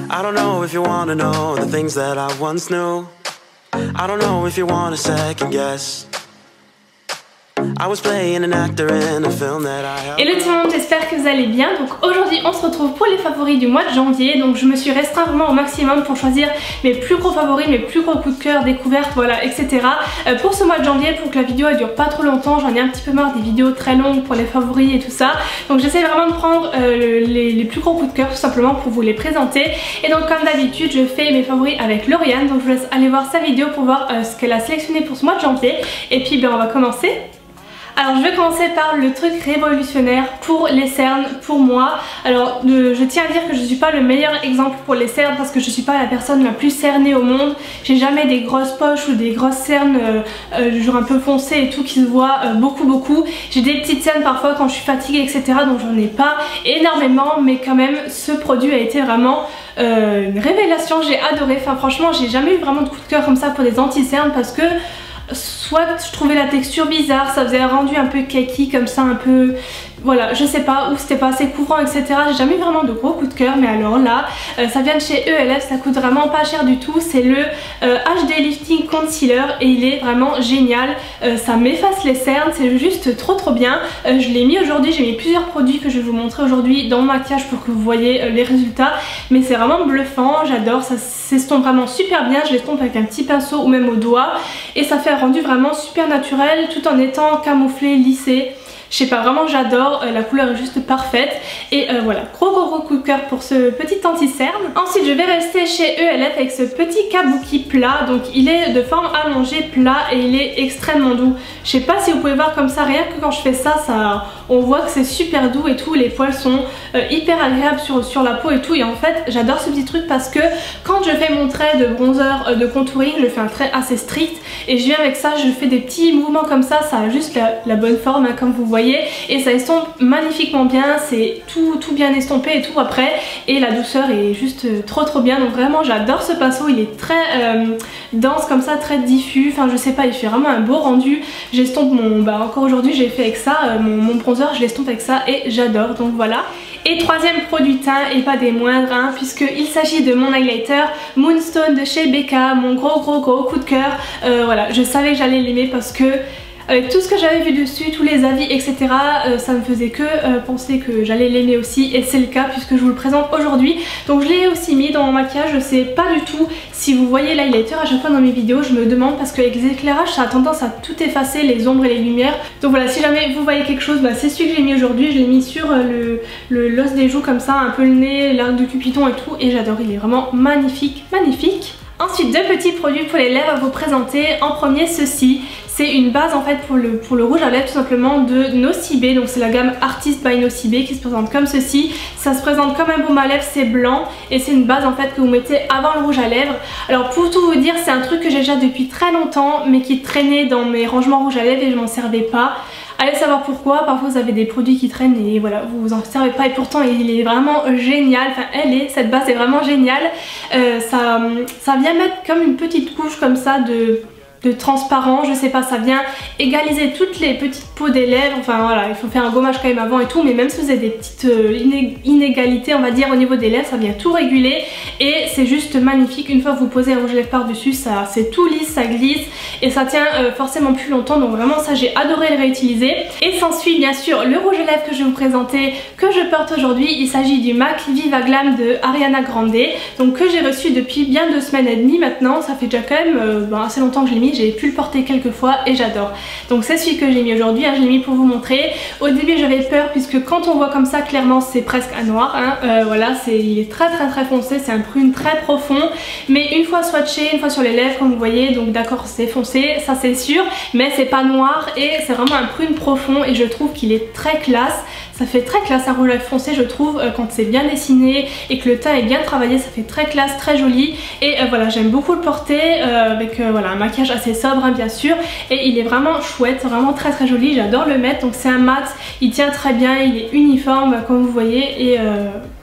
I don't know if you wanna know the things that I once knew. I don't know if you want a second guess. I was playing an actor in a film that I... Hello tout le monde, j'espère que vous allez bien. Donc aujourd'hui on se retrouve pour les favoris du mois de janvier. Donc je me suis restreint vraiment au maximum pour choisir mes plus gros favoris, mes plus gros coups de cœur, découvertes, voilà, etc. Pour ce mois de janvier, pour que la vidéo elle dure pas trop longtemps, j'en ai un petit peu marre des vidéos très longues pour les favoris et tout ça. Donc j'essaie vraiment de prendre les plus gros coups de cœur tout simplement pour vous les présenter. Et donc comme d'habitude je fais mes favoris avec Lauriane. Donc je vous laisse aller voir sa vidéo pour voir ce qu'elle a sélectionné pour ce mois de janvier. Et puis ben, on va commencer. Alors je vais commencer par le truc révolutionnaire pour les cernes, pour moi. Alors je tiens à dire que je ne suis pas le meilleur exemple pour les cernes parce que je ne suis pas la personne la plus cernée au monde. J'ai jamais des grosses poches ou des grosses cernes genre un peu foncées et tout qui se voient beaucoup. J'ai des petites cernes parfois quand je suis fatiguée etc. donc j'en ai pas énormément, mais quand même ce produit a été vraiment une révélation, j'ai adoré. Enfin franchement j'ai jamais eu vraiment de coup de cœur comme ça pour des anti-cernes parce que soit je trouvais la texture bizarre, ça faisait un rendu un peu kaki comme ça, un peu... Voilà, je sais pas, ou c'était pas assez couvrant etc. J'ai jamais eu vraiment de gros coups de cœur, mais alors là, ça vient de chez ELF, ça coûte vraiment pas cher du tout. C'est le HD Lifting Concealer et il est vraiment génial. Ça m'efface les cernes, c'est juste trop bien. Je l'ai mis aujourd'hui, j'ai mis plusieurs produits que je vais vous montrer aujourd'hui dans mon maquillage pour que vous voyez les résultats. Mais c'est vraiment bluffant, j'adore, ça s'estompe vraiment super bien. Je l'estompe avec un petit pinceau ou même au doigt. Et ça fait un rendu vraiment super naturel tout en étant camouflé, lissé. Je sais pas, vraiment j'adore, la couleur est juste parfaite. Et voilà, gros coup de cœur pour ce petit anti-cerne. Ensuite je vais rester chez ELF avec ce petit kabuki plat. Donc il est de forme allongée, plat, et il est extrêmement doux. Je sais pas si vous pouvez voir comme ça, rien que quand je fais ça, on voit que c'est super doux et tout. Les poils sont hyper agréables sur la peau et tout. Et en fait j'adore ce petit truc parce que quand je fais mon trait de bronzer, de contouring, je fais un trait assez strict. Et je viens avec ça, je fais des petits mouvements comme ça a juste la bonne forme hein, comme vous voyez. Et ça estompe magnifiquement bien, c'est tout bien estompé et tout après. Et la douceur est juste trop bien. Donc vraiment j'adore ce pinceau, il est très dense comme ça, très diffus. Enfin je sais pas, il fait vraiment un beau rendu. J'estompe encore aujourd'hui j'ai fait avec ça, mon bronzer je l'estompe avec ça et j'adore, donc voilà. Et troisième produit teint et pas des moindres hein, puisqu'il s'agit de mon highlighter Moonstone de chez Becca, mon gros coup de cœur. Voilà, je savais que j'allais l'aimer parce que avec tout ce que j'avais vu dessus, tous les avis etc, ça me faisait que penser que j'allais l'aimer aussi, et c'est le cas puisque je vous le présente aujourd'hui. Donc je l'ai aussi mis dans mon maquillage. Je sais pas du tout si vous voyez l'highlighter à chaque fois dans mes vidéos, je me demande parce qu'avec les éclairages ça a tendance à tout effacer, les ombres et les lumières. Donc voilà, si jamais vous voyez quelque chose, c'est celui que j'ai mis aujourd'hui. Je l'ai mis sur l'os des joues comme ça, un peu le nez, l'arc de Cupidon et tout, et j'adore, il est vraiment magnifique. Ensuite deux petits produits pour les lèvres à vous présenter. En premier ceci, c'est une base en fait pour le rouge à lèvres tout simplement de Nocibé. Donc c'est la gamme Artist by Nocibé qui se présente comme ceci. Ça se présente comme un baume à lèvres, c'est blanc et c'est une base en fait que vous mettez avant le rouge à lèvres. Alors pour tout vous dire, c'est un truc que j'ai déjà depuis très longtemps mais qui traînait dans mes rangements rouge à lèvres et je m'en servais pas. Allez savoir pourquoi, parfois vous avez des produits qui traînent et voilà, vous vous en servez pas, et pourtant il est vraiment génial, enfin cette base est vraiment géniale. Ça vient mettre comme une petite couche comme ça de transparent, je sais pas, ça vient égaliser toutes les petites peaux des lèvres. Enfin voilà, il faut faire un gommage quand même avant et tout, mais même si vous avez des petites inégalités on va dire au niveau des lèvres, ça vient tout réguler et c'est juste magnifique. Une fois que vous posez un rouge à lèvres par dessus, c'est tout lisse, ça glisse et ça tient forcément plus longtemps. Donc vraiment ça j'ai adoré le réutiliser. Et s'ensuit bien sûr le rouge à lèvres que je vais vous présenter, que je porte aujourd'hui. Il s'agit du MAC Viva Glam de Ariana Grande, donc que j'ai reçu depuis bien 2 semaines et demie maintenant. Ça fait déjà quand même assez longtemps que je l'ai mis. J'ai pu le porter quelques fois et j'adore. Donc c'est celui que j'ai mis aujourd'hui, hein, je l'ai mis pour vous montrer. Au début j'avais peur puisque quand on voit comme ça clairement c'est presque un noir hein. Voilà, il est très foncé, c'est un prune très profond. Mais une fois swatché, une fois sur les lèvres comme vous voyez, donc d'accord c'est foncé, ça c'est sûr, mais c'est pas noir et c'est vraiment un prune profond et je trouve qu'il est très classe. Ça fait très classe un rouge à lèvres foncé je trouve, quand c'est bien dessiné et que le teint est bien travaillé, ça fait très classe, très joli. Et voilà, j'aime beaucoup le porter avec voilà, un maquillage assez sobre hein, bien sûr. Et il est vraiment chouette, vraiment très joli, j'adore le mettre. Donc c'est un mat, il tient très bien, il est uniforme comme vous voyez. Et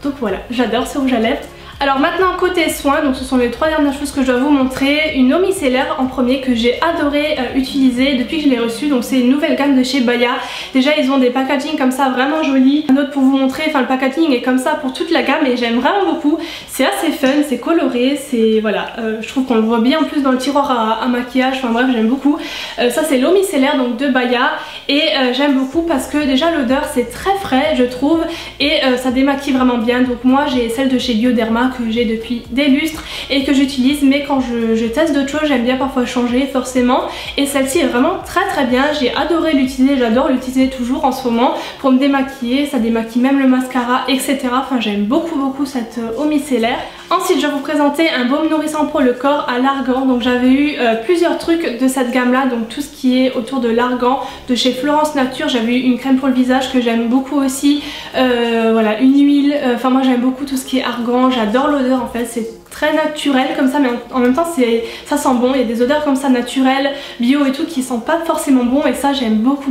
donc voilà, j'adore ce rouge à lèvres. Alors maintenant côté soins, donc ce sont les 3 dernières choses que je dois vous montrer. Une eau micellaire en premier que j'ai adoré utiliser depuis que je l'ai reçue. Donc c'est une nouvelle gamme de chez Baya. Déjà ils ont des packaging comme ça vraiment jolis. Un autre pour vous montrer, enfin le packaging est comme ça pour toute la gamme et j'aime vraiment beaucoup. C'est assez fun, c'est coloré, c'est voilà, je trouve qu'on le voit bien en plus dans le tiroir à maquillage. Enfin bref, j'aime beaucoup. Ça c'est l'eau micellaire donc de Baya et j'aime beaucoup parce que déjà l'odeur c'est très frais je trouve et ça démaquille vraiment bien. Donc moi j'ai celle de chez Bioderma que j'ai depuis des lustres et que j'utilise, mais quand je teste d'autres choses j'aime bien parfois changer forcément, et celle-ci est vraiment très bien. J'ai adoré l'utiliser, j'adore l'utiliser toujours en ce moment pour me démaquiller, ça démaquille même le mascara etc. Enfin j'aime beaucoup cette eau micellaire. Ensuite je vais vous présenter un baume nourrissant pour le corps à l'argan. Donc j'avais eu plusieurs trucs de cette gamme là, donc tout ce qui est autour de l'argan de chez Florence Nature. J'avais eu une crème pour le visage que j'aime beaucoup aussi, voilà, une huile, enfin moi j'aime beaucoup tout ce qui est argan, j'adore l'odeur en fait, c'est très naturel comme ça, mais en même temps ça sent bon. Il y a des odeurs comme ça naturelles, bio et tout qui sentent pas forcément bon et ça j'aime beaucoup.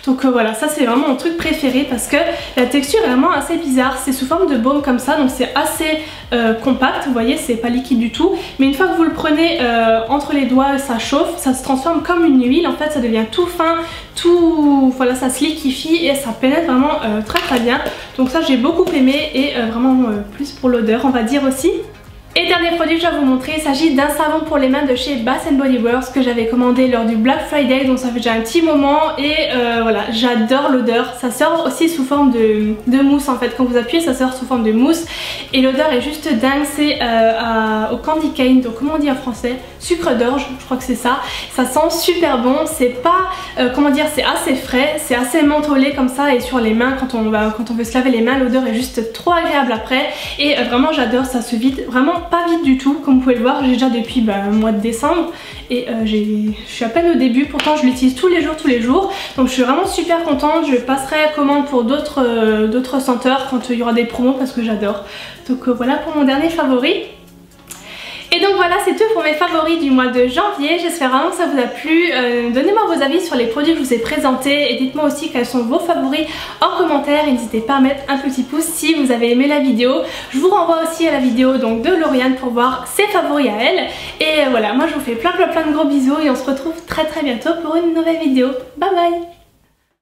Donc voilà, ça c'est vraiment mon truc préféré parce que la texture est vraiment assez bizarre. C'est sous forme de baume comme ça, donc c'est assez compact, vous voyez, c'est pas liquide du tout, mais une fois que vous le prenez entre les doigts, ça chauffe, ça se transforme comme une huile en fait, ça devient tout fin, tout, voilà, ça se liquéfie et ça pénètre vraiment très bien. Donc ça j'ai beaucoup aimé et vraiment plus pour l'odeur on va dire aussi. Et dernier produit que je vais vous montrer, il s'agit d'un savon pour les mains de chez Bath & Body Works que j'avais commandé lors du Black Friday, donc ça fait déjà un petit moment et voilà, j'adore l'odeur. Ça sort aussi sous forme de mousse en fait, quand vous appuyez ça sort sous forme de mousse et l'odeur est juste dingue. C'est au candy cane, donc comment on dit en français, sucre d'orge, je crois que c'est ça. Ça sent super bon, c'est pas, comment dire, c'est assez frais, c'est assez mentholé comme ça et sur les mains quand on veut se laver les mains, l'odeur est juste trop agréable après et vraiment j'adore, ça se vide vraiment pas vite du tout, comme vous pouvez le voir. J'ai déjà depuis le mois de décembre et je suis à peine au début, pourtant je l'utilise tous les jours, donc je suis vraiment super contente. Je passerai à commande pour d'autres senteurs quand il y aura des promos parce que j'adore. Donc voilà pour mon dernier favori. Et donc voilà, c'est tout pour mes favoris du mois de janvier. J'espère vraiment que ça vous a plu. Donnez-moi vos avis sur les produits que je vous ai présentés et dites-moi aussi quels sont vos favoris en commentaire. N'hésitez pas à mettre un petit pouce si vous avez aimé la vidéo. Je vous renvoie aussi à la vidéo donc de Lauriane pour voir ses favoris à elle. Et voilà, moi je vous fais plein de gros bisous et on se retrouve très bientôt pour une nouvelle vidéo. Bye bye.